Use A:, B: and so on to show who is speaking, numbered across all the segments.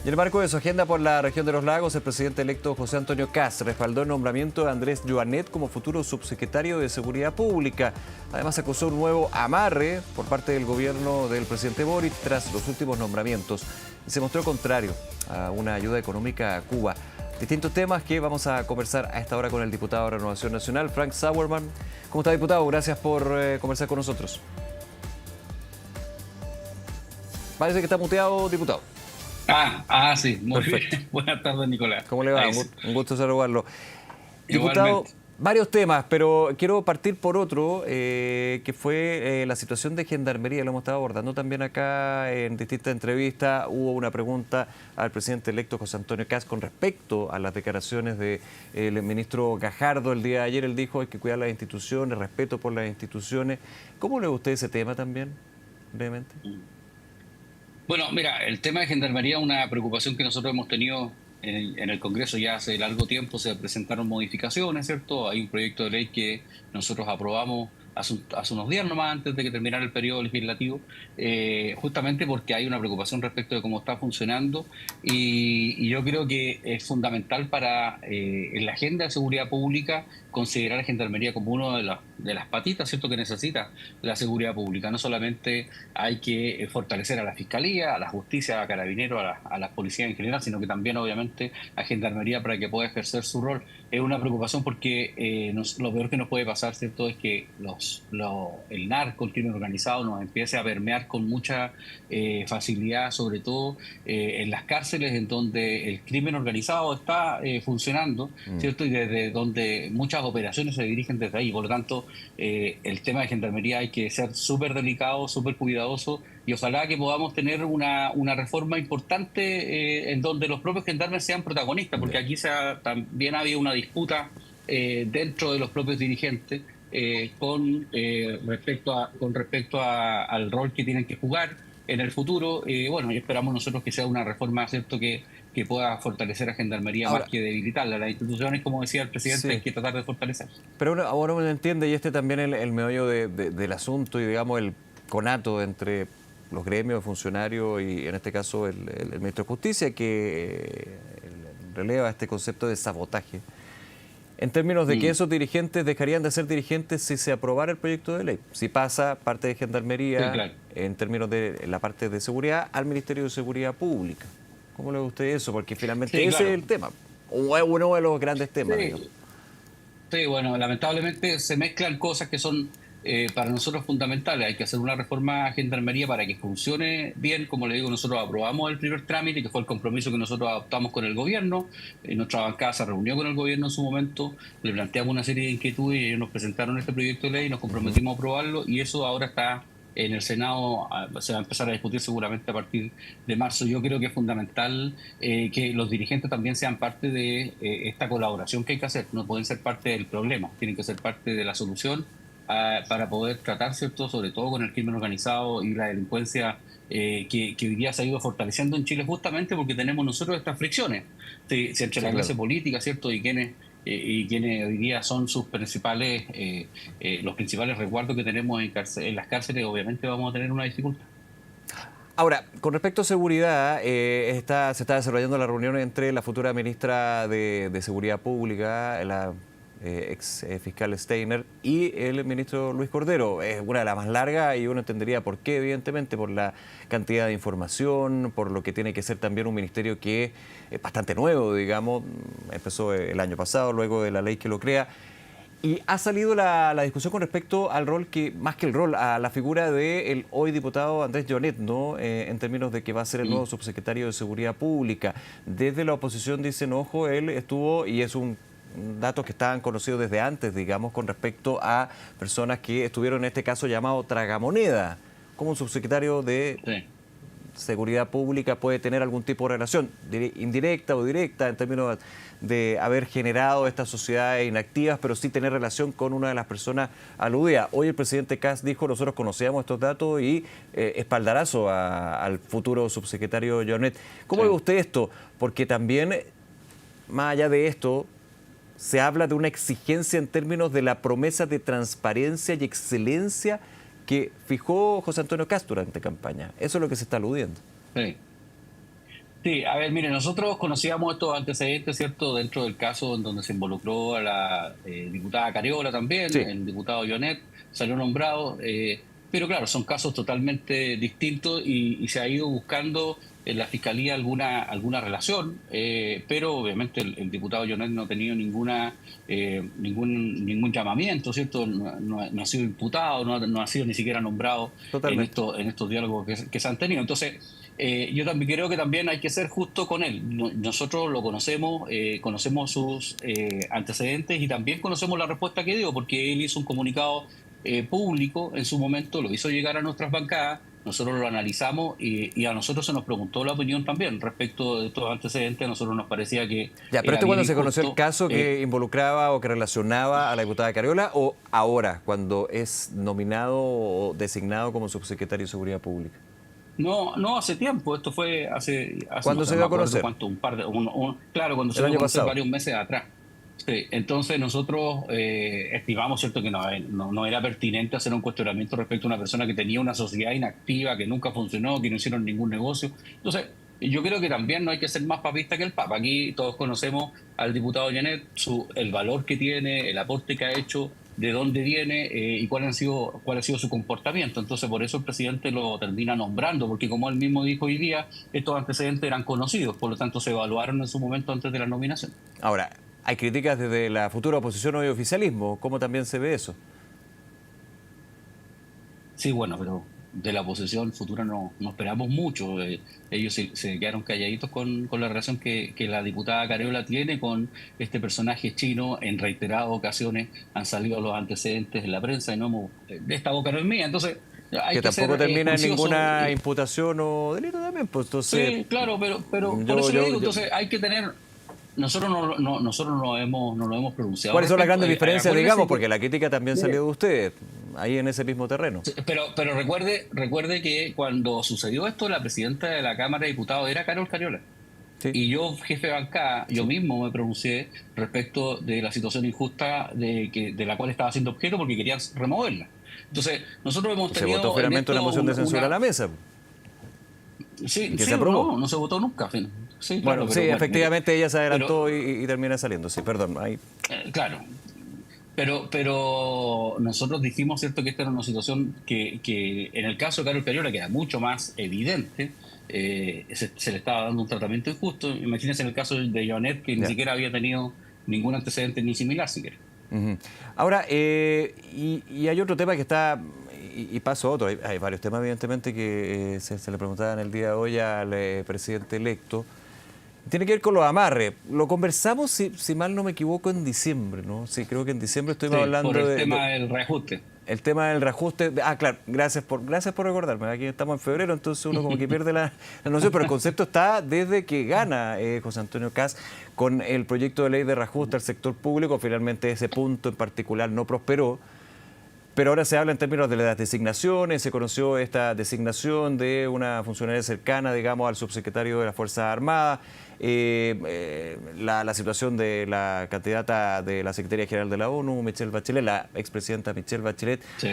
A: Y en el marco de su agenda por la región de los lagos, el presidente electo José Antonio Kast respaldó el nombramiento de Andrés Joanet como futuro subsecretario de Seguridad Pública. Además, acusó un nuevo amarre por parte del gobierno del presidente Boric tras los últimos nombramientos y se mostró contrario a una ayuda económica a Cuba. Distintos temas que vamos a conversar a esta hora con el diputado de Renovación Nacional, Frank Sauerman. ¿Cómo está, diputado? Gracias por conversar con nosotros. Parece que está muteado, diputado.
B: Sí, muy
A: Perfecto.
B: bien. Buenas tardes, Nicolás.
A: ¿Cómo le va?
B: Ahí
A: Un gusto saludarlo. Diputado,
B: Igualmente.
A: varios temas, pero quiero partir por otro, que fue la situación de Gendarmería. Lo hemos estado abordando también acá en distintas entrevistas. Hubo una pregunta al presidente electo José Antonio Kast con respecto a las declaraciones del ministro Gajardo el día de ayer. Él dijo: hay que cuidar las instituciones, respeto por las instituciones. ¿Cómo le ve usted ese tema también, brevemente?
B: Bueno, mira, el tema de Gendarmería es una preocupación que nosotros hemos tenido en el Congreso ya hace largo tiempo. Se presentaron modificaciones, ¿cierto? Hay un proyecto de ley que nosotros aprobamos hace unos días nomás antes de que terminara el periodo legislativo, justamente porque hay una preocupación respecto de cómo está funcionando y yo creo que es fundamental para en la agenda de seguridad pública considerar a Gendarmería como una de las patitas, ¿cierto?, que necesita la seguridad pública. No solamente hay que fortalecer a la Fiscalía, a la Justicia, a Carabineros, a las policías en general, sino que también, obviamente, a Gendarmería para que pueda ejercer su rol. Es una preocupación porque lo peor que nos puede pasar, ¿cierto?, es que el narco, el crimen organizado, nos empiece a permear con mucha facilidad, sobre todo en las cárceles, en donde el crimen organizado está funcionando, ¿cierto?, y desde donde muchas operaciones se dirigen desde ahí. Por lo tanto, el tema de Gendarmería hay que ser súper delicado, súper cuidadoso, y ojalá que podamos tener una reforma importante en donde los propios gendarmes sean protagonistas, porque aquí también había una disputa dentro de los propios dirigentes con respecto al rol que tienen que jugar en el futuro. Bueno, y esperamos nosotros que sea una reforma, ¿cierto?, que pueda fortalecer a Gendarmería más
A: Ahora,
B: que debilitarla. Las instituciones, como decía el presidente, hay
A: sí.
B: que tratar de fortalecer.
A: Pero ahora uno entiende, y también el meollo del asunto y, digamos, el conato entre los gremios de funcionarios y, en este caso, el ministro de Justicia, que releva este concepto de sabotaje, en términos de que esos dirigentes dejarían de ser dirigentes si se aprobara el proyecto de ley. Si pasa parte de
B: Sí,
A: Gendarmería,
B: claro.
A: en términos de la parte de seguridad, al Ministerio de Seguridad Pública. ¿Cómo le ve usted eso? Porque finalmente
B: Sí,
A: ese es
B: claro.
A: el tema, o es uno de los grandes temas, digamos.
B: Sí, sí, bueno, lamentablemente se mezclan cosas que son para nosotros fundamentales. Hay que hacer una reforma a Gendarmería para que funcione bien. Como le digo, nosotros aprobamos el primer trámite, que fue el compromiso que nosotros adoptamos con el gobierno. Nuestra bancada se reunió con el gobierno en su momento, le planteamos una serie de inquietudes y ellos nos presentaron este proyecto de ley y nos comprometimos a aprobarlo, y eso ahora está en el Senado. Se va a empezar a discutir seguramente a partir de marzo. Yo creo que es fundamental que los dirigentes también sean parte de esta colaboración que hay que hacer. No pueden ser parte del problema, tienen que ser parte de la solución para poder tratar, ¿cierto?, sobre todo con el crimen organizado y la delincuencia que hoy día se ha ido fortaleciendo en Chile, justamente porque tenemos nosotros estas fricciones entre
A: Sí,
B: la
A: claro.
B: clase política, ¿cierto?, y quienes hoy día son sus principales, los principales resguardos que tenemos en las cárceles. Obviamente vamos a tener una dificultad.
A: Ahora, con respecto a seguridad, se está desarrollando la reunión entre la futura ministra de Seguridad Pública, la ex fiscal Steiner, y el ministro Luis Cordero. Es una de las más largas y uno entendería por qué, evidentemente, por la cantidad de información, por lo que tiene que ser también un ministerio que es bastante nuevo, digamos. Empezó el año pasado, luego de la ley que lo crea. Y ha salido la discusión con respecto al rol, que más que el rol, a la figura del hoy diputado Andrés Joanet, ¿no? En términos de que va a ser el nuevo subsecretario de Seguridad Pública. Desde la oposición dicen: ojo, él estuvo, y es un datos que estaban conocidos desde antes, digamos, con respecto a personas que estuvieron, en este caso, llamado tragamoneda, como un subsecretario de
B: Sí.
A: Seguridad Pública puede tener algún tipo de relación, indirecta o directa, en términos de haber generado estas sociedades inactivas, pero sí tener relación con una de las personas aludidas. Hoy el presidente Kast dijo: nosotros conocíamos estos datos, y espaldarazo al futuro subsecretario Joanet. ¿Cómo ve
B: Sí.
A: usted esto? Porque también, más allá de esto, se habla de una exigencia en términos de la promesa de transparencia y excelencia que fijó José Antonio Kast durante campaña. Eso es lo que se está aludiendo.
B: Sí. Sí, a ver, mire, nosotros conocíamos estos antecedentes, ¿cierto? Dentro del caso en donde se involucró a la diputada Cariola también,
A: Sí,
B: el diputado Jonet salió nombrado, pero claro, son casos totalmente distintos y se ha ido buscando en la Fiscalía alguna relación, pero obviamente el diputado Jonet no ha tenido ningún llamamiento, ¿cierto? No ha sido imputado, no ha sido ni siquiera nombrado
A: totalmente.
B: en estos diálogos que se han tenido. Entonces, yo también creo que también hay que ser justo con él. Nosotros lo conocemos, conocemos sus antecedentes y también conocemos la respuesta que dio, porque él hizo un comunicado público en su momento, lo hizo llegar a nuestras bancadas, nosotros lo analizamos y a nosotros se nos preguntó la opinión también respecto de estos antecedentes. A nosotros nos parecía que
A: Ya, pero
B: era
A: esto
B: bien
A: cuando se conoció el
B: injusto.
A: caso que involucraba o que relacionaba a la diputada Cariola, o ahora, cuando es nominado o designado como subsecretario de Seguridad Pública.
B: No hace tiempo, esto fue hace no
A: ¿Cuándo
B: sé,
A: se
B: no
A: dio
B: me
A: a
B: acuerdo
A: conocer?
B: cuánto, claro, cuando se
A: El
B: dio a
A: año
B: conocer
A: pasado.
B: varios meses atrás. Sí, entonces nosotros estimamos, ¿cierto?, que no era pertinente hacer un cuestionamiento respecto a una persona que tenía una sociedad inactiva, que nunca funcionó, que no hicieron ningún negocio. Entonces, yo creo que también no hay que ser más papista que el Papa. Aquí todos conocemos al diputado Janet, el valor que tiene, el aporte que ha hecho, de dónde viene y cuál ha sido su comportamiento. Entonces, por eso el presidente lo termina nombrando, porque como él mismo dijo hoy día, estos antecedentes eran conocidos, por lo tanto se evaluaron en su momento antes de la nominación.
A: Ahora, hay críticas desde la futura oposición o oficialismo. ¿Cómo también se ve eso?
B: Sí, bueno, pero de la oposición futura no esperamos mucho. Ellos se quedaron calladitos con la relación que la diputada Careola tiene con este personaje chino. En reiteradas ocasiones han salido los antecedentes en la prensa y no hemos, esta boca no es mía. Entonces, hay
A: Que
B: que
A: tampoco
B: ser
A: termina en
B: juicioso.
A: ninguna imputación o delito también. Pues entonces,
B: Sí, claro, pero por
A: yo,
B: eso le
A: yo,
B: digo,
A: yo-
B: entonces hay que tener. Nosotros no hemos pronunciado al
A: ¿Cuáles son las
B: respecto.
A: grandes diferencias, digamos?
B: Acuérdese
A: Porque
B: que,
A: la crítica también salió
B: mire,
A: de ustedes, ahí en ese mismo terreno.
B: sí, pero recuerde que cuando sucedió esto, la presidenta de la Cámara de Diputados era Carol Cariola.
A: Sí,
B: Y yo, jefe de bancada, yo
A: sí.
B: mismo me pronuncié respecto de la situación injusta de la cual estaba siendo objeto porque querían removerla. Entonces, nosotros hemos
A: Y se votó
B: tenido en
A: finalmente una
B: esto
A: moción de censura a
B: una.
A: la mesa y
B: Sí,
A: que
B: sí,
A: se aprobó.
B: no se votó nunca. Sí, claro,
A: Bueno, sí,
B: pero bueno, mire.
A: efectivamente ella se adelantó
B: Pero,
A: y termina saliendo. Sí, perdón. Ahí.
B: claro, pero nosotros dijimos, ¿cierto?, que esta era una situación que en el caso de Carol Cariola, que era mucho más evidente, se le estaba dando un tratamiento injusto. Imagínense en el caso de Joanet, que ni
A: Ya.
B: siquiera había tenido ningún antecedente ni similar siquiera.
A: Ujú. Ahora, y hay otro tema que está, y paso a otro, hay varios temas evidentemente que se le preguntaban el día de hoy al presidente electo. Tiene que ver con los amarres. Lo conversamos, si mal no me equivoco, en diciembre, ¿no? Sí, creo que en diciembre estuvimos
B: Sí, por
A: hablando
B: el
A: de
B: tema del reajuste.
A: el tema del reajuste. Claro, gracias por recordarme. Aquí estamos en febrero, entonces uno como que pierde la noción, pero el concepto está desde que gana José Antonio Kast con el proyecto de ley de reajuste al sector público. Finalmente ese punto en particular no prosperó. Pero ahora se habla en términos de las designaciones, se conoció esta designación de una funcionaria cercana, digamos, al subsecretario de las Fuerzas Armadas, la situación de la candidata de la Secretaría General de la ONU, Michelle Bachelet, la expresidenta Michelle Bachelet.
B: Sí.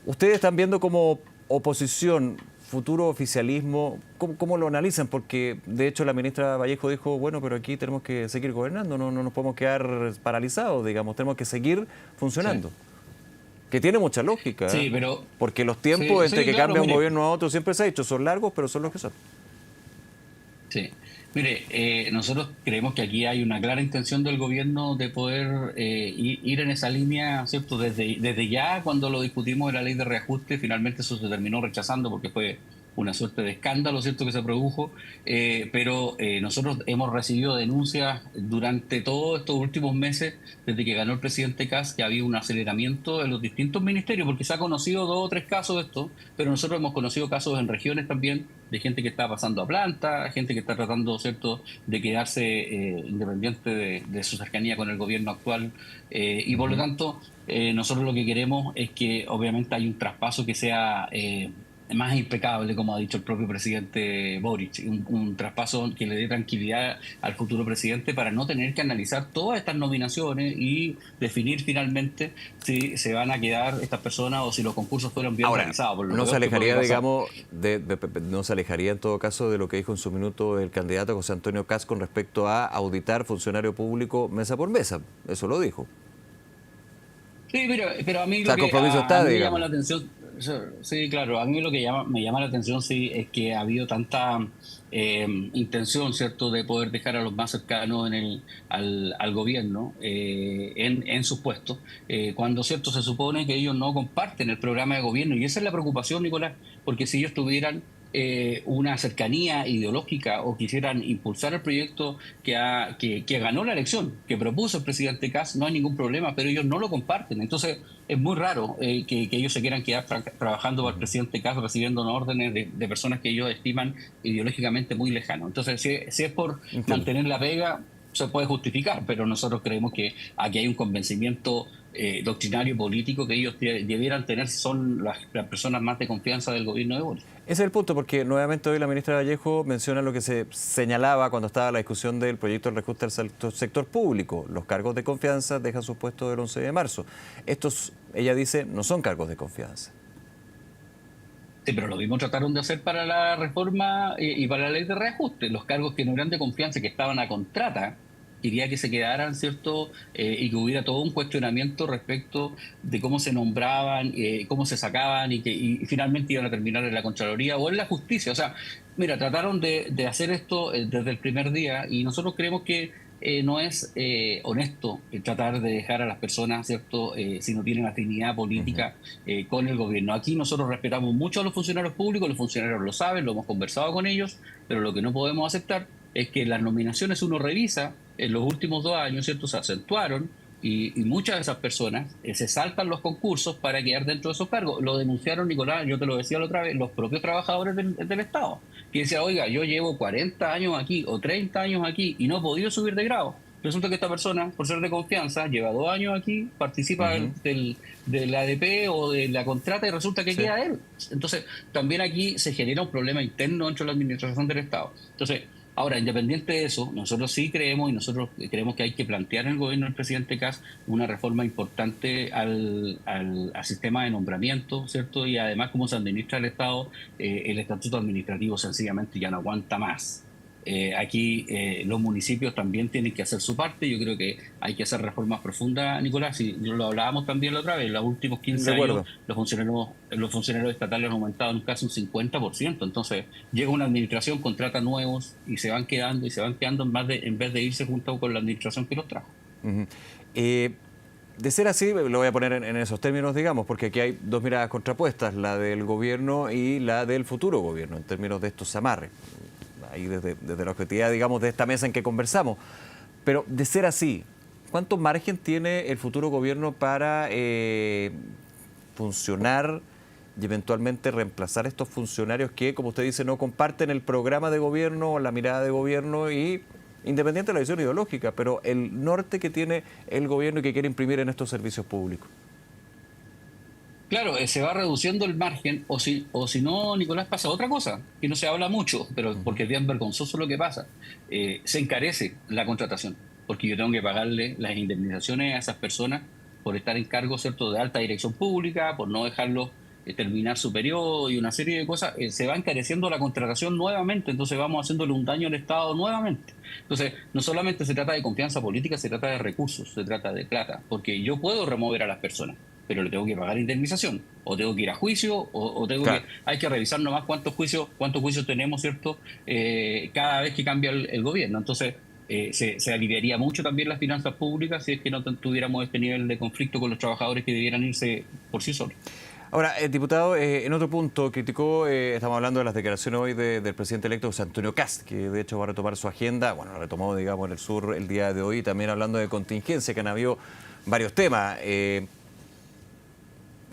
A: ¿Ustedes están viendo como oposición, futuro oficialismo, cómo lo analizan? Porque de hecho la ministra Vallejo dijo, bueno, pero aquí tenemos que seguir gobernando, no nos podemos quedar paralizados, digamos, tenemos que seguir
B: Sí,
A: funcionando. Que tiene mucha lógica,
B: sí, pero
A: porque los
B: sí,
A: tiempos entre
B: sí,
A: que
B: claro,
A: cambia un
B: mire.
A: gobierno a otro siempre se ha dicho, son largos, pero son los que son.
B: Sí. Mire, nosotros creemos que aquí hay una clara intención del gobierno de poder ir en esa línea, ¿cierto? Desde ya, cuando lo discutimos en la ley de reajuste, finalmente eso se terminó rechazando porque fue una suerte de escándalo, ¿cierto?, que se produjo, pero nosotros hemos recibido denuncias durante todos estos últimos meses, desde que ganó el presidente Kast, que había un aceleramiento en los distintos ministerios, porque se ha conocido 2 o 3 casos de esto, pero nosotros hemos conocido casos en regiones también de gente que está pasando a planta, gente que está tratando, ¿cierto?, de quedarse independiente de su cercanía con el gobierno actual, y por lo
A: Ujú.
B: tanto nosotros lo que queremos es que obviamente hay un traspaso que sea más impecable, como ha dicho el propio presidente Boric, un traspaso que le dé tranquilidad al futuro presidente para no tener que analizar todas estas nominaciones y definir finalmente si se van a quedar estas personas o si los concursos fueron bien
A: Ahora,
B: realizados, por lo
A: no se
B: peor que puede
A: alejaría,
B: pasar.
A: digamos, no se alejaría en todo caso de lo que dijo en su minuto el candidato José Antonio Kast con respecto a auditar funcionario público mesa por mesa. Eso lo dijo.
B: Sí, pero a mí
A: O sea,
B: lo
A: el
B: que
A: compromiso
B: a
A: está,
B: mí me llama
A: digamos.
B: la atención, sí, claro, a mí lo que me llama la atención sí es que ha habido tanta intención, ¿cierto?, de poder dejar a los más cercanos al gobierno en sus puestos, cuando, ¿cierto?, se supone que ellos no comparten el programa de gobierno y esa es la preocupación, Nicolás, porque si ellos tuvieran una cercanía ideológica o quisieran impulsar el proyecto que ganó la elección, que propuso el presidente Kast, no hay ningún problema, pero ellos no lo comparten. Entonces, es muy raro que ellos se quieran quedar trabajando para el presidente Kast, recibiendo órdenes de personas que ellos estiman ideológicamente muy lejanos. Entonces, si es por
A: Entiendo.
B: mantener la pega, se puede justificar, pero nosotros creemos que aquí hay un convencimiento doctrinario político que ellos debieran tener si son las personas más de confianza del gobierno de Boris.
A: Ese es el punto, porque nuevamente hoy la ministra Vallejo menciona lo que se señalaba cuando estaba la discusión del proyecto del reajuste al sector público. Los cargos de confianza dejan sus puestos el 11 de marzo. Estos, ella dice, no son cargos de confianza.
B: Sí, pero lo mismo trataron de hacer para la reforma y para la ley de reajuste. Los cargos que no eran de confianza, que estaban a contrata, quería que se quedaran, ¿cierto? Y que hubiera todo un cuestionamiento respecto de cómo se nombraban, cómo se sacaban y finalmente iban a terminar en la Contraloría o en la justicia. O sea, mira, trataron de hacer esto desde el primer día y nosotros creemos que no es honesto tratar de dejar a las personas, ¿cierto?, si no tienen afinidad
A: Ujú.
B: política con el gobierno. Aquí nosotros respetamos mucho a los funcionarios públicos, los funcionarios lo saben, lo hemos conversado con ellos, pero lo que no podemos aceptar es que las nominaciones uno revisa, en los últimos 2 años, ¿cierto?, se acentuaron y muchas de esas personas se saltan los concursos para quedar dentro de esos cargos. Lo denunciaron, Nicolás, yo te lo decía la otra vez, los propios trabajadores del Estado, que decía, oiga, yo llevo 40 años aquí o 30 años aquí y no he podido subir de grado. Resulta que esta persona, por ser de confianza, lleva 2 años aquí, participa
A: Ujú.
B: del ADP o de la contrata y resulta que
A: Sí.
B: queda él. Entonces, también aquí se genera un problema interno dentro de la administración del Estado. Entonces, ahora, independiente de eso, nosotros sí creemos y nosotros creemos que hay que plantear en el gobierno del presidente Kast una reforma importante al sistema de nombramiento, ¿cierto? Y además, cómo se administra el Estado, el estatuto administrativo sencillamente ya no aguanta más. Aquí los municipios también tienen que hacer su parte. Yo creo que hay que hacer reformas profundas, Nicolás. Y lo hablábamos también la otra vez. En los últimos
A: De
B: 15 años
A: acuerdo.
B: los funcionarios estatales han aumentado en casi un 50%. Entonces llega una administración, contrata nuevos y se van quedando y se van quedando en vez de irse junto con la administración que los trajo.
A: Ujú. Eh, de ser así, lo voy a poner en esos términos, digamos, porque aquí hay dos miradas contrapuestas, la del gobierno y la del futuro gobierno, en términos de estos amarres. Ahí desde la objetividad, digamos, de esta mesa en que conversamos. Pero de ser así, ¿cuánto margen tiene el futuro gobierno para funcionar y eventualmente reemplazar a estos funcionarios que, como usted dice, no comparten el programa de gobierno o la mirada de gobierno y independiente de la visión ideológica, pero el norte que tiene el gobierno y que quiere imprimir en estos servicios públicos?
B: Claro, se va reduciendo el margen, o si no, Nicolás, pasa otra cosa, que no se habla mucho, pero porque es bien vergonzoso lo que pasa. Se encarece la contratación, porque yo tengo que pagarle las indemnizaciones a esas personas por estar en cargo, ¿cierto?, de alta dirección pública, por no dejarlos terminar su periodo y una serie de cosas. Se va encareciendo la contratación nuevamente, entonces vamos haciéndole un daño al Estado nuevamente. Entonces, no solamente se trata de confianza política, se trata de recursos, se trata de plata, porque yo puedo remover a las personas, pero le tengo que pagar indemnización, o tengo que ir a juicio,
A: Claro.
B: hay que revisar nomás cuántos juicios tenemos, ¿cierto? Cada vez que cambia el gobierno. Entonces, se aliviaría mucho también las finanzas públicas si es que no tuviéramos este nivel de conflicto con los trabajadores que debieran irse por sí solos.
A: Ahora, el diputado, en otro punto, criticó, estamos hablando de las declaraciones hoy del presidente electo José Antonio Kast, que de hecho va a retomar su agenda, bueno, la retomó, digamos, en el sur el día de hoy, también hablando de contingencia, que han habido varios temas.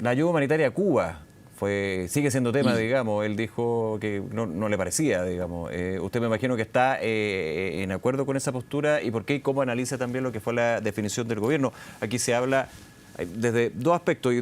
A: La ayuda humanitaria a Cuba sigue siendo tema,
B: Mm.
A: digamos. Él dijo que no le parecía, digamos. Usted me imagino que está en acuerdo con esa postura y por qué y cómo analiza también lo que fue la definición del gobierno. Aquí se habla desde dos aspectos y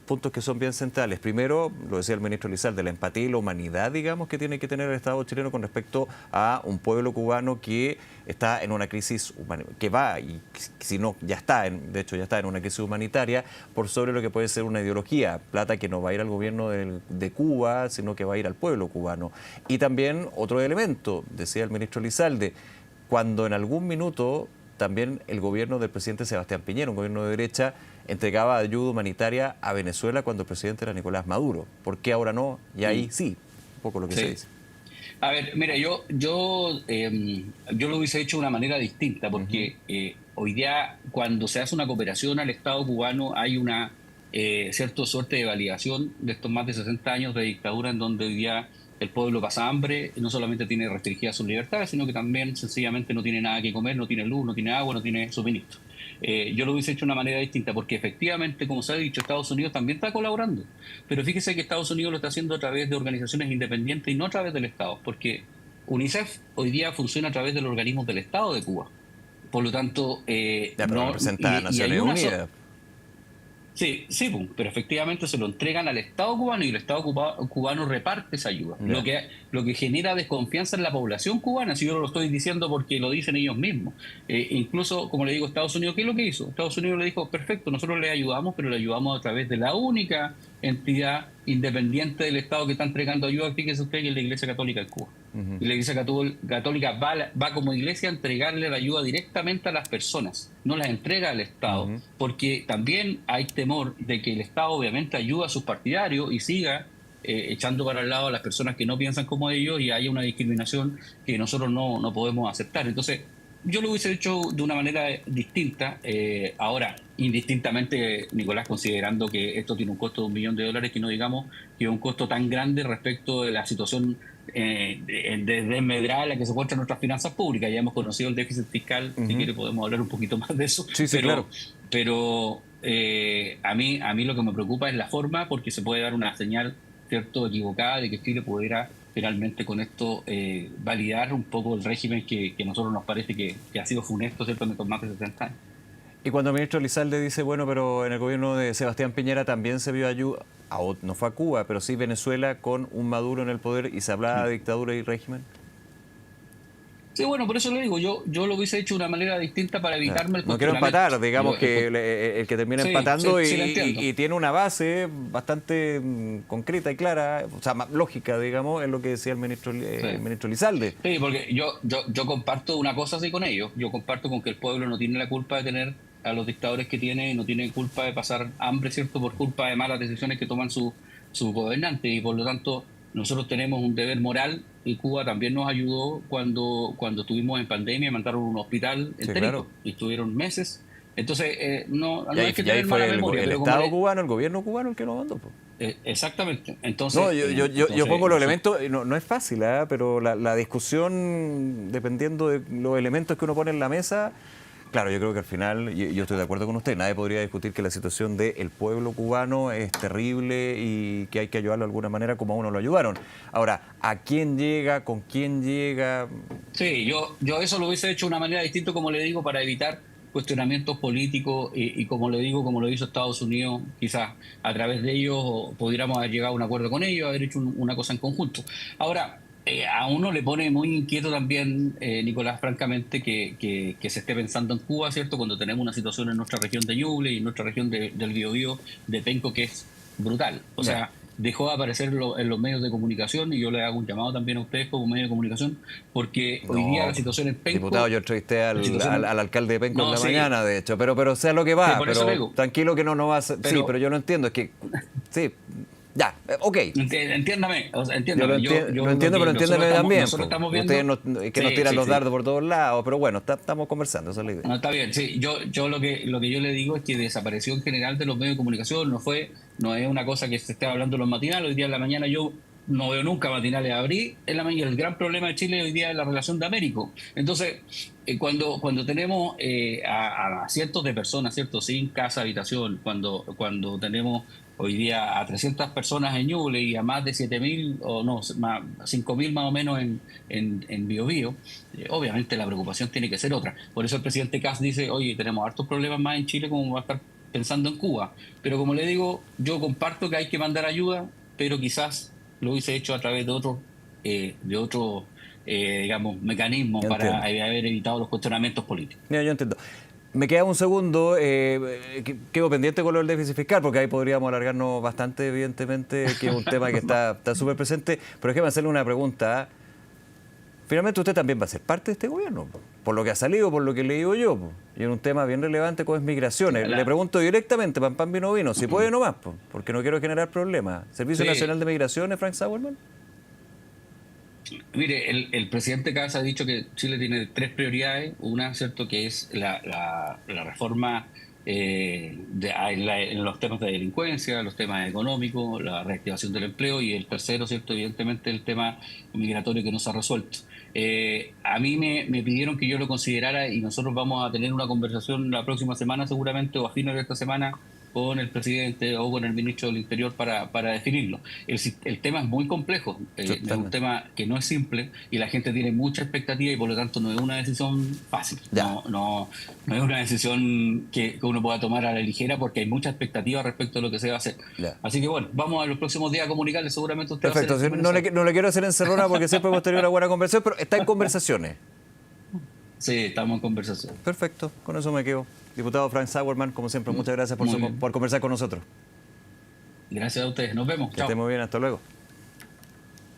A: puntos que son bien centrales. Primero, lo decía el ministro Elizalde, la empatía y la humanidad, digamos, que tiene que tener el Estado chileno con respecto a un pueblo cubano que está en una crisis que va, y si no, ya está, de hecho ya está en una crisis humanitaria, por sobre lo que puede ser una ideología, plata que no va a ir al gobierno de Cuba, sino que va a ir al pueblo cubano. Y también otro elemento, decía el ministro Elizalde, cuando en algún minuto también el gobierno del presidente Sebastián Piñera, un gobierno de derecha, entregaba ayuda humanitaria a Venezuela cuando el presidente era Nicolás Maduro. ¿Por qué ahora no? Y ahí sí, un poco lo que se dice.
B: A ver, mira, yo lo hubiese hecho de una manera distinta, porque hoy día cuando se hace una cooperación al Estado cubano hay una cierta suerte de validación de estos más de 60 años de dictadura en donde hoy día el pueblo pasa hambre, no solamente tiene restringidas sus libertades, sino que también sencillamente no tiene nada que comer, no tiene luz, no tiene agua, no tiene suministro. Yo lo hubiese hecho de una manera distinta, porque efectivamente, como se ha dicho, Estados Unidos también está colaborando. Pero fíjese que Estados Unidos lo está haciendo a través de organizaciones independientes y no a través del Estado, porque UNICEF hoy día funciona a través de los organismos del Estado de Cuba. Por lo tanto,
A: pero representa a Naciones Unidas.
B: Sí, sí, pero efectivamente se lo entregan al Estado cubano y el Estado cubano reparte esa ayuda. Lo que genera desconfianza en la población cubana, si yo lo estoy diciendo porque lo dicen ellos mismos. Incluso, como le digo, Estados Unidos, ¿qué es lo que hizo? Estados Unidos le dijo, perfecto, nosotros le ayudamos, pero le ayudamos a través de la única entidad independiente del Estado que está entregando ayuda, fíjese usted, que es la Iglesia Católica de Cuba. Y la Iglesia Católica va como iglesia a entregarle la ayuda directamente a las personas, no la entrega al Estado, porque también hay temor de que el Estado obviamente ayude a sus partidarios y siga echando para el lado a las personas que no piensan como ellos y haya una discriminación que nosotros no podemos aceptar. Entonces, yo lo hubiese hecho de una manera distinta. Ahora, indistintamente, Nicolás, considerando que esto tiene un costo de $1 millón, que no digamos que es un costo tan grande respecto de la situación de desmedrada en la que se encuentran nuestras finanzas públicas. Ya hemos conocido el déficit fiscal, si quiere podemos hablar un poquito más de eso.
A: Sí, claro.
B: Pero a mí lo que me preocupa es la forma, porque se puede dar una señal, cierto, equivocada de que Chile pudiera finalmente con esto validar un poco el régimen que a nosotros nos parece que ha sido funesto, ¿cierto?, en estos más de 70 años.
A: Y cuando el ministro Elizalde dice, bueno, pero en el gobierno de Sebastián Piñera también se vio ayuda, no fue a Cuba, pero sí Venezuela con un Maduro en el poder y se hablaba de dictadura y régimen.
B: Sí, bueno, por eso le digo, yo lo hubiese hecho de una manera distinta para evitarme el
A: No quiero empatar, digamos que el que termina empatando y tiene una base bastante concreta y clara, o sea, lógica, digamos, es lo que decía el ministro Elizalde.
B: Sí, porque yo comparto una cosa así con ellos, yo comparto con que el pueblo no tiene la culpa de tener a los dictadores que tiene y no tiene culpa de pasar hambre, ¿cierto?, por culpa de malas decisiones que toman sus gobernantes, y por lo tanto nosotros tenemos un deber moral, y Cuba también nos ayudó cuando estuvimos en pandemia, mandaron un hospital enterito, claro, y estuvieron meses. Entonces, no hay que tener mala memoria.
A: El Estado cubano, el gobierno cubano el que nos mandó.
B: Exactamente. Entonces,
A: no, yo pongo los elementos, no es fácil, pero la discusión, dependiendo de los elementos que uno pone en la mesa. Claro, yo creo que al final, yo estoy de acuerdo con usted, nadie podría discutir que la situación del pueblo cubano es terrible y que hay que ayudarlo de alguna manera como a uno lo ayudaron. Ahora, ¿a quién llega? ¿Con quién llega?
B: Sí, yo eso lo hubiese hecho de una manera distinta, como le digo, para evitar cuestionamientos políticos y como le digo, como lo hizo Estados Unidos, quizás a través de ellos pudiéramos haber llegado a un acuerdo con ellos, haber hecho una cosa en conjunto. Ahora, a uno le pone muy inquieto también, Nicolás, francamente, que se esté pensando en Cuba, ¿cierto?, cuando tenemos una situación en nuestra región de Ñuble y en nuestra región del Biobío, de Penco, que es brutal. O sea, dejó de aparecer en los medios de comunicación, y yo le hago un llamado también a ustedes como medio de comunicación, porque hoy día la situación en Penco...
A: Diputado, yo entrevisté al alcalde de Penco en la mañana, de hecho, pero sea lo que va, pero tranquilo que no va a ser... Sí, pero yo no entiendo, es que... Sí... Ya, ok.
B: Entiéndame,
A: yo lo entiendo, pero entiéndeme también.
B: Nosotros estamos viendo...
A: Ustedes que nos tiran los dardos por todos lados, pero bueno, estamos conversando, esa es la idea.
B: No, está bien, sí. Yo lo que yo le digo es que desapareció en general de los medios de comunicación, no es una cosa que se esté hablando en los matinales. Hoy día en la mañana yo no veo nunca matinales abrir en la mañana. El gran problema de Chile hoy día es la relación de Américo. Entonces, cuando tenemos a cientos de personas, ¿cierto?, sin casa, habitación, cuando tenemos hoy día a 300 personas en Ñuble y a más de 7.000, o no, 5.000 más o menos en Biobío, obviamente la preocupación tiene que ser otra. Por eso el presidente Kast dice, oye, tenemos hartos problemas más en Chile como va a estar pensando en Cuba. Pero como le digo, yo comparto que hay que mandar ayuda, pero quizás lo hubiese hecho a través de otro, digamos, mecanismo
A: Yo
B: para
A: entiendo.
B: haber evitado los cuestionamientos políticos.
A: Ya, yo entiendo. Me queda un segundo, quedo pendiente con lo del déficit fiscal, porque ahí podríamos alargarnos bastante, evidentemente, que es un tema que está súper presente. Pero déjeme hacerle una pregunta. Finalmente usted también va a ser parte de este gobierno, po, por lo que ha salido, por lo que le digo yo, po, y en un tema bien relevante como es migraciones. Le pregunto directamente, pan pan vino vino, si puede nomás, po, porque no quiero generar problemas. ¿Servicio
B: Sí.
A: Nacional de Migraciones, Frank Sauerman?
B: Mire, el presidente Casa ha dicho que Chile tiene tres prioridades. Una, ¿cierto?, que es la reforma en los temas de delincuencia, los temas económicos, la reactivación del empleo, y el tercero, ¿cierto?, evidentemente el tema migratorio que no se ha resuelto. A mí me pidieron que yo lo considerara y nosotros vamos a tener una conversación la próxima semana seguramente o a fines de esta semana con el presidente o con el ministro del Interior para definirlo. El tema es muy complejo, es un
A: Totalmente.
B: tema que no es simple y la gente tiene mucha expectativa y por lo tanto no es una decisión fácil,
A: Ya,
B: no es una decisión que uno pueda tomar a la ligera porque hay mucha expectativa respecto a lo que se va a hacer.
A: ya.
B: Así que bueno, vamos a los próximos días a comunicarle, seguramente usted va a ser
A: Perfecto.
B: el
A: Sí,
B: primero en
A: no
B: saber.
A: no le quiero hacer encerrona porque siempre hemos tenido una buena conversación, pero está en conversaciones.
B: Sí, estamos en conversación.
A: Perfecto, con eso me quedo. Diputado Frank Sauerman, como siempre, muchas gracias
B: Muy bien.
A: por conversar con nosotros.
B: Gracias a ustedes. Nos vemos.
A: Que esté
B: Chao.
A: muy bien, hasta luego.